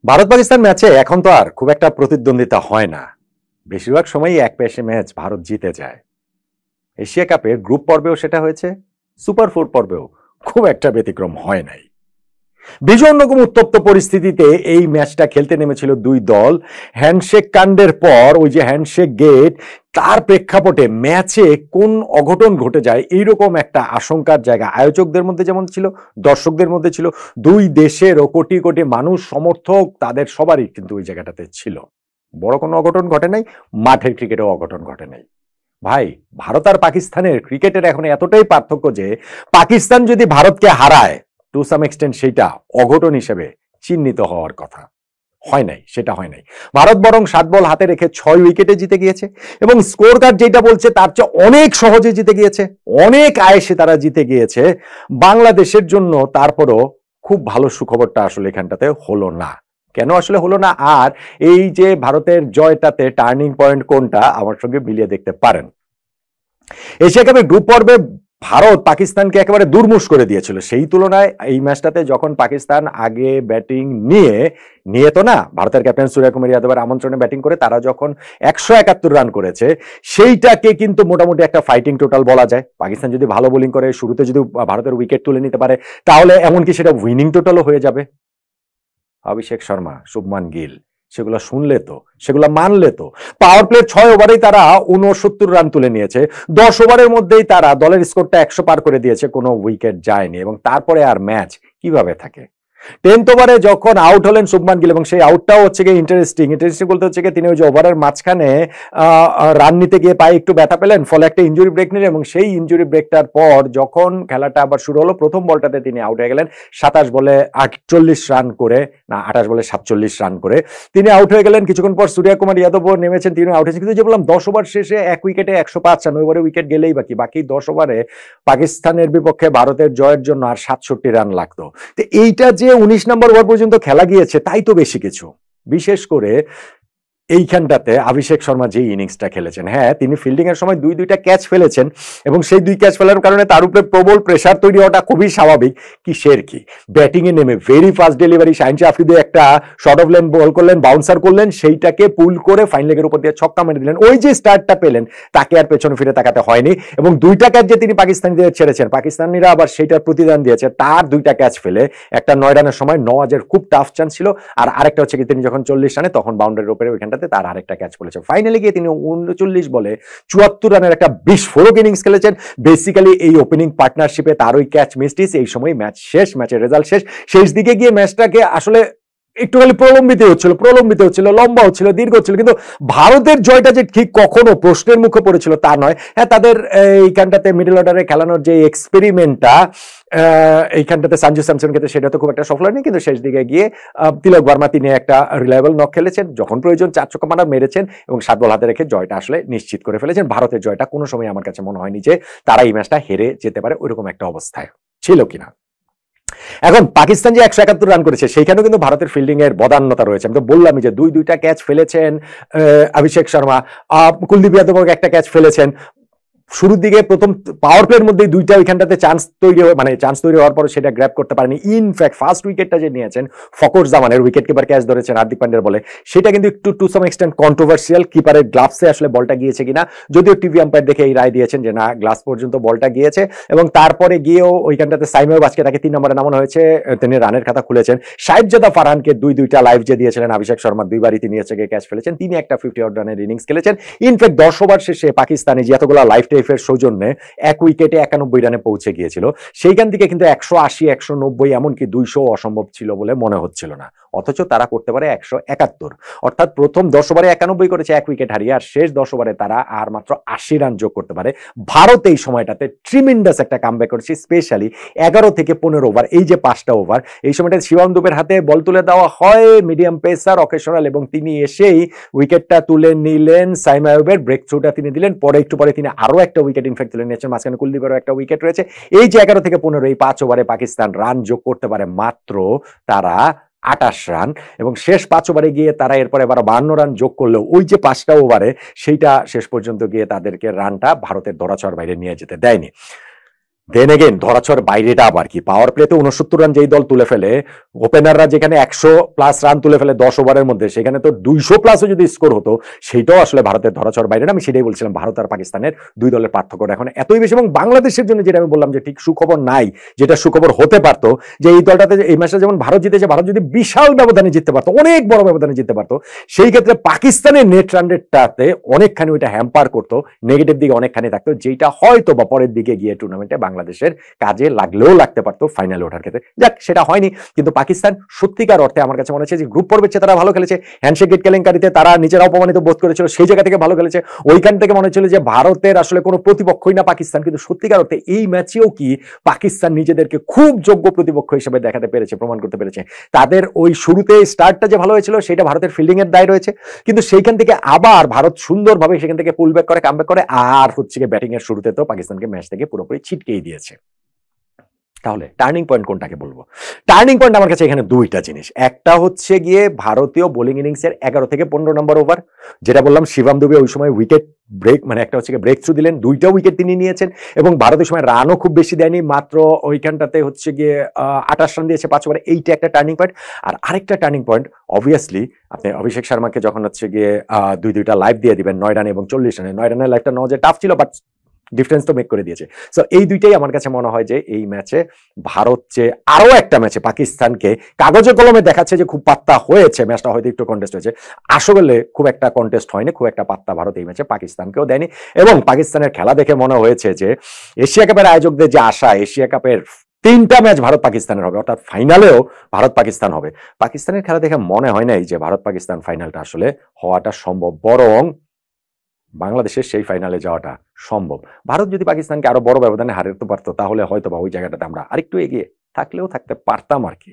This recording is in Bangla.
ভারত পাকিস্তান ম্যাচে এখন তো আর খুব একটা প্রতিদ্বন্দ্বিতা হয় না। বেশিরভাগ সময়ই এক পেশে ম্যাচ ভারত জিতে যায়। এশিয়া কাপের গ্রুপ পর্বেও সেটা হয়েছে, সুপার ফোর পর্বেও খুব একটা ব্যতিক্রম হয় নাই। ভীষণ রকম উত্তপ্ত পরিস্থিতিতে এই ম্যাচটা খেলতে নেমেছিল দুই দল। হ্যান্ডশেক কাণ্ডের পর ওই যে হ্যান্ডশেক গেট, তার প্রেক্ষাপটে ম্যাচে কোন অঘটন ঘটে যায় এইরকম একটা আশঙ্কার জায়গা আয়োজকদের মধ্যে যেমন ছিল, দর্শকদের মধ্যে ছিল। দুই দেশেরও কোটি কোটি মানুষ, সমর্থক, তাদের সবারই কিন্তু ওই জায়গাটাতে ছিল। বড় কোনো অঘটন ঘটে নাই, মাঠের ক্রিকেটেও অঘটন ঘটে নাই। ভাই, ভারত আর পাকিস্তানের ক্রিকেটের এখন এতটাই পার্থক্য যে পাকিস্তান যদি ভারতকে হারায়, টু সাম এক্সটেন্ট সেইটা অঘটন হিসেবে চিহ্নিত হওয়ার কথা। হয় নাই, সেটা হয় নাই। ভারত বরং 7 বল হাতে রেখে 6 উইকেটে জিতে গিয়েছে এবং স্কোর কার্ড যেটা বলছে তার চেয়ে অনেক সহজে জিতে গিয়েছে, অনেক আয়েসে তারা জিতে গিয়েছে। বাংলাদেশের জন্য তারপরও খুব ভালো সুখবরটা আসলে এখানটাতে হলো না। কেন আসলে হলো না? আর এই যে ভারতের জয়টাতে টার্নিং পয়েন্ট কোনটা, আমার সঙ্গে মিলিয়ে দেখতে পারেন। এশিয়া কাপের গ্রুপ পর্বে ভারত পাকিস্তানকে একেবারে দুর্মুষ করে দিয়েছিল। সেই তুলনায় এই ম্যাচটাতে যখন পাকিস্তান আগে ব্যাটিং নিয়ে তো না, ভারতের ক্যাপ্টেন সূর্যকুমার যাদবের আমন্ত্রণে ব্যাটিং করে তারা যখন 171 রান করেছে, সেইটাকে কিন্তু মোটামুটি একটা ফাইটিং টোটাল বলা যায়। পাকিস্তান যদি ভালো বোলিং করে, শুরুতে যদি ভারতের উইকেট তুলে নিতে পারে, তাহলে এমনকি সেটা উইনিং টোটালও হয়ে যাবে। অভিষেক শর্মা, শুভমান গিল সেগুলো শুনলে তো, সেগুলো মানলে তো। পাওয়ার প্লে 6 ওভারেই তারা 69 রান তুলে নিয়েছে। 10 ওভারের মধ্যেই তারা দলের স্কোরটা 100 পার করে দিয়েছে, কোনো উইকেট যায়নি। এবং তারপরে আর ম্যাচ কিভাবে থাকে? 10th ওভারে যখন আউট হলেন শুভমান গিল, এবং সেই আউটটাও হচ্ছে গিয়ে ইন্টারেস্টিং বলতে হচ্ছে গিয়ে তিনি ওই যে ওভারের মাঝখানে রান নিতে গিয়ে পায়ে একটু ব্যথা পেলেন, ফলে একটা ইঞ্জুরি ব্রেক নিলেন, এবং সেই ইঞ্জুরি ব্রেকটার পর যখন খেলাটা আবার শুরু হলো, প্রথম বলটাতে তিনি আউট হয়ে গেলেন 27 বলে 48 রান করে, না 28 বলে 47 রান করে তিনি আউট হয়ে গেলেন। কিছুক্ষণ পর সূর্যকুমার যাদবও নেমেছেন, তিনি আউট হয়েছেন। কিন্তু যে বললাম 10 ওভার শেষে এক উইকেটে 105 রান, ওভারে উইকেট গেলেই বাকি 10 ওভারে পাকিস্তানের বিপক্ষে ভারতের জয়ের জন্য আর 67 রান লাগতো। তো এইটা যে 19 নম্বর ওভার পর্যন্ত খেলা গিয়েছে, তাই তো বেশি কিছু। বিশেষ করে এইখানটাতে অভিষেক শর্মা যে ইনিংসটা খেলেছেন, হ্যাঁ তিনি ফিল্ডিং এর সময় দুইটা ক্যাচ ফেলেছেন, এবং সেই 2 ক্যাচ ফেলার কারণে তার উপরে প্রবল প্রেসার তৈরি হওয়াটা খুবই স্বাভাবিক। কিসের কি, ব্যাটিং এ নেমে very fast delivery, Shaheen Afridi একটা শর্ট অফ লেন বল করলেন, বাউন্সার করলেন, সেইটাকে পুল করে ফাইন লেগের উপর দিয়ে ছক্কা মেরে দিলেন। ওই যে স্টার্টটা পেলেন, তাকে আর পেছনে ফিরে তাকাতে হয়নি। এবং 2টা ক্যাচ যে তিনি পাকিস্তানিদের ছেড়েছেন, পাকিস্তানিরা আবার সেইটার প্রতিদান দিয়েছে। তার 2টা ক্যাচ ফেলে একটা 9 রানের সময় নওয়াজের খুব টাফ চান্স ছিল, আর আরেকটা হচ্ছে কি তিনি যখন 40 রানে তখন বাউন্ডারির উপরে ওইখানটাতে তার আরেকটা ক্যাচ পড়েছে। ফাইনালি গিয়ে তিনি 39 বলে 74 রানের একটা বিস্ফোরক ইনিংস খেলেছেন। বেসিক্যালি এই ওপেনিং পার্টনারশিপে তার ওই ক্যাচ মিস্টিস, এই সময় ম্যাচ শেষ, ম্যাচের রেজাল্ট শেষ দিকে গিয়ে ম্যাচটাকে আসলে একটু খালি প্রলম্বিত হচ্ছিল, লম্বা হচ্ছিল, দীর্ঘ হচ্ছিল। কিন্তু ভারতের জয়টা যে ঠিক কখনো প্রশ্নের মুখে পড়েছিল তা নয়। হ্যাঁ, তাদের এইখানটাতে মিডল অর্ডারে খেলানোর যে এক্সপেরিমেন্টটা এইখানটাতে সঞ্জু স্যামসন ক্ষেত্রে, সেটা তো খুব একটা সফল হয়নি। কিন্তু শেষ দিকে গিয়ে তিলক বর্মা তিনি একটা রিলায়েবল নক খেলেছেন, যখন প্রয়োজন 4 ছক্কা মারা মেরেছেন, এবং 7 বল হাতে রেখে জয়টা আসলে নিশ্চিত করে ফেলেছেন। ভারতের জয়টা কোনো সময় আমার কাছে মনে হয়নি যে তারা এই ম্যাচটা হেরে যেতে পারে, ওইরকম একটা অবস্থায় ছিল কিনা। এখন পাকিস্তান যে 171 রান করেছে, সেইখানেও কিন্তু ভারতের ফিল্ডিং এর বদান্যতা রয়েছে। আমি তো বললামই যে দুইটা ক্যাচ ফেলেছেন অভিষেক শর্মা, কুলদীপ যাদব একটা ক্যাচ ফেলেছেন। শুরুর দিকে প্রথম পাওয়ার প্লের মধ্যে 2টা ওইখানটাতে চান্স তৈরি হওয়ার পর সেটা গ্র্যাব করতে পারেনি। ইনফ্যাক্ট ফার্স্ট উইকেটটা যে নিয়েছেন ফকর জামানের, উইকেট কিপার ক্যাচ ধরেছেন হার্দিক পান্ডের বলে, সেটা কিন্তু একটু টু সাম এক্সটেন্ট কন্ট্রোভার্সিয়াল। কিপারের গ্লাভসে আসলে বলটা গিয়েছে কিনা, যদিও টিভি আম্পায়ার দেখে এই রায় দিয়েছেন যে না, গ্লাভস পর্যন্ত বলটা গিয়েছে। এবং তারপরে গিয়েও ওইখানটাতে সাইমুল বাজকে তাকে 3 নম্বরে নামানো হয়েছে, তিনি রানের খাতা খুলেছেন। সাহেবজাদা ফারহানকে দুইটা লাইভ যে দিয়েছিলেন অভিষেক শর্মা, 2বারই তিনি হচ্ছে গিয়ে ক্যাচ ফেলেছেন, তিনি একটা 50 রানের ইনিংস খেলেছেন। ইনফ্যাক্ট 10 ওভার শেষে পাকিস্তানি যে এতগুলো লাইফ টাইফের সৌজন্যে এক উইকেটে 91 রানে পৌঁছে গিয়েছিল, সেইখান থেকে কিন্তু 180, 190, এমনকি 200 অসম্ভব ছিল বলে মনে হচ্ছিল না। অথচ তারা করতে পারে 171। অর্থাৎ প্রথম 10 ওভারে 91 করেছে এক উইকেট হারিয়ে, আর শেষ 10 ওভারে তারা আর মাত্র 80 রান যোগ করতে পারে। ভারত এই সময়টাতে ট্রিমেন্ডাস একটা কামব্যাক করেছে, স্পেশালি 11 থেকে 15 ওভার, এই যে 5টা ওভার, এই সময়টা শিবম দুবের হাতে বল তুলে দেওয়া হয় মিডিয়াম পেসার অকেশনাল, এবং তিনি এসেই উইকেটটা তুলে নিলেন। সাইম আইয়ুবের ব্রেক থ্রুটা তিনি দিলেন, একটু পরে তিনি আরো একটা উইকেট ইনফ্যাক্ট তুলে নিয়েছেন, মাঝখানে কুলদীপেরও একটা উইকেট রয়েছে। এই যে 11 থেকে 15, এই 5 ওভারে পাকিস্তান রান যোগ করতে পারে মাত্র তারা 28 রান, এবং শেষ 5 ওভারে গিয়ে তারা এরপরে আবার 52 রান যোগ করলেও ওই যে 5টা ওভারে, সেইটা শেষ পর্যন্ত গিয়ে তাদেরকে রানটা ভারতের ধরাছোঁয়ার বাইরে নিয়ে যেতে দেয়নি। দেন এগেন ধরাছোঁয়ার বাইরেটা আবার কি, পাওয়ার প্লেতে 69 রান যেই দল তুলে ফেলে, ওপেনাররা যেখানে 100+ রান তুলে ফেলে 10 ওভারের মধ্যে, সেখানে তো 200+ যদি স্কোর হতো, সেটাও আসলে ভারতের ধরাছোঁয়ার বাইরে না। আমি সেটাই বলছিলাম, ভারত আর পাকিস্তানের দুই দলের পার্থক্যটা এখন এতই বেশি। এবং বাংলাদেশের জন্য যেটা আমি বললাম যে ঠিক সুখবর নাই, যেটা সুখবর হতে পারতো, যে এই দলটাতে এই ম্যাচটা যেমন ভারত জিতেছে, ভারত যদি বিশাল ব্যবধানে জিততে পারতো, অনেক বড় ব্যবধানে জিততে পারতো, সেই ক্ষেত্রে পাকিস্তানের নেট রান রেটটাতে অনেকখানি ওইটা হ্যাম্পার করতো, নেগেটিভ দিকে অনেকখানি থাকতো, যেটা হয়তো বা পরের দিকে গিয়ে টুর্নামেন্টে বাংলাদেশের কাজে লাগলেও লাগতে পারতো ফাইনালে ওঠার ক্ষেত্রে। যাক, সেটা হয়নি। কিন্তু পাকিস্তান সত্যিকার অর্থে আমার কাছে মনে হচ্ছে যে গ্রুপ পর্বের চেয়ে তারা ভালো খেলেছে। হ্যান্ডশেক গেট কেলেঙ্কারিতে তারা নিজেরা অপমানিত বোধ করেছিল, সেই জায়গা থেকে ভালো খেলেছে। ওইখান থেকে মনে হচ্ছিল যে ভারতের আসলে কোনো প্রতিপক্ষই না পাকিস্তান, কিন্তু সত্যিকার অর্থে এই ম্যাচেও কি পাকিস্তান নিজেদেরকে খুব যোগ্য প্রতিপক্ষ হিসেবে দেখাতে পেরেছে, প্রমাণ করতে পেরেছে। তাদের ওই শুরুতে স্টার্টটা যে ভালো হয়েছিল, সেটা ভারতের ফিল্ডিং এর দায় রয়েছে, কিন্তু সেইখান থেকে আবার ভারত সুন্দরভাবে সেখান থেকে পুল ব্যাক করে, কামব্যাক করে, আর হচ্ছে ব্যাটিং এর শুরুতে তো পাকিস্তানকে ম্যাচ থেকে পুরোপুরি ছিটকেই দিয়েছে। তাহলে টার্নিং পয়েন্ট কোনটাকে বলবো? টার্নিং পয়েন্ট আমার কাছে এখানে দুইটা জিনিস। একটা হচ্ছে গিয়ে ভারতীয় বোলিং ইনিংসের 11 থেকে 15 নম্বর ওভার, যেটা বললাম শিবম দুবে ওই সময় উইকেট ব্রেক, মানে একটা হচ্ছে ব্রেক থ্রু দিলেন, 2টা উইকেট তিনি নিয়েছেন, এবং ভারতের সময় রানও খুব বেশি দেয়নি, মাত্র ওইখানটাতে হচ্ছে গিয়ে 28 রান দিয়েছে 5 ওভারে। এইটা একটা টার্নিং পয়েন্ট। আর আরেকটা টার্নিং পয়েন্ট, অবভিয়াসলি আপনি অভিষেক শর্মাকে যখন হচ্ছে গিয়ে দুইটা লাইভ দিয়ে দিবেন, 9 রান এবং 40 রানে, 9 রানের লাইভটা নেওয়া যে টাফ ছিল, বাট ডিফারেন্স তো মেক করে দিয়েছে। সো এই দুইটাই আমার কাছে মনে হয় যে এই ম্যাচে ভারত যে আরো একটা ম্যাচে পাকিস্তানকে কাগজে কলমে দেখাচ্ছে যে খুব পাত্তা হয়েছে, ম্যাচটা হয়তো একটু কন্টেস্ট হয়েছে, আসলে খুব একটা কন্টেস্ট হয়নি, খুব একটা পাত্তা ভারত এই ম্যাচে পাকিস্তানকেও দেয়নি। এবং পাকিস্তানের খেলা দেখে মনে হয়েছে যে এশিয়া কাপের আয়োজকদের যে আশা, এশিয়া কাপের 3টা ম্যাচ ভারত পাকিস্তানের হবে, অর্থাৎ ফাইনালেও ভারত পাকিস্তান হবে, পাকিস্তানের খেলা দেখে মনে হয় নাই যে ভারত পাকিস্তান ফাইনালটা আসলে হওয়াটা সম্ভব, বরং বাংলাদেশের সেই ফাইনালে যাওয়াটা সম্ভব। ভারত যদি পাকিস্তানকে আরো বড় ব্যবধানে হারাতে পারতো, তাহলে হয়তো বা ওই জায়গাটাতে আমরা আরেকটু এগিয়ে থাকলেও থাকতে পারতাম আর কি।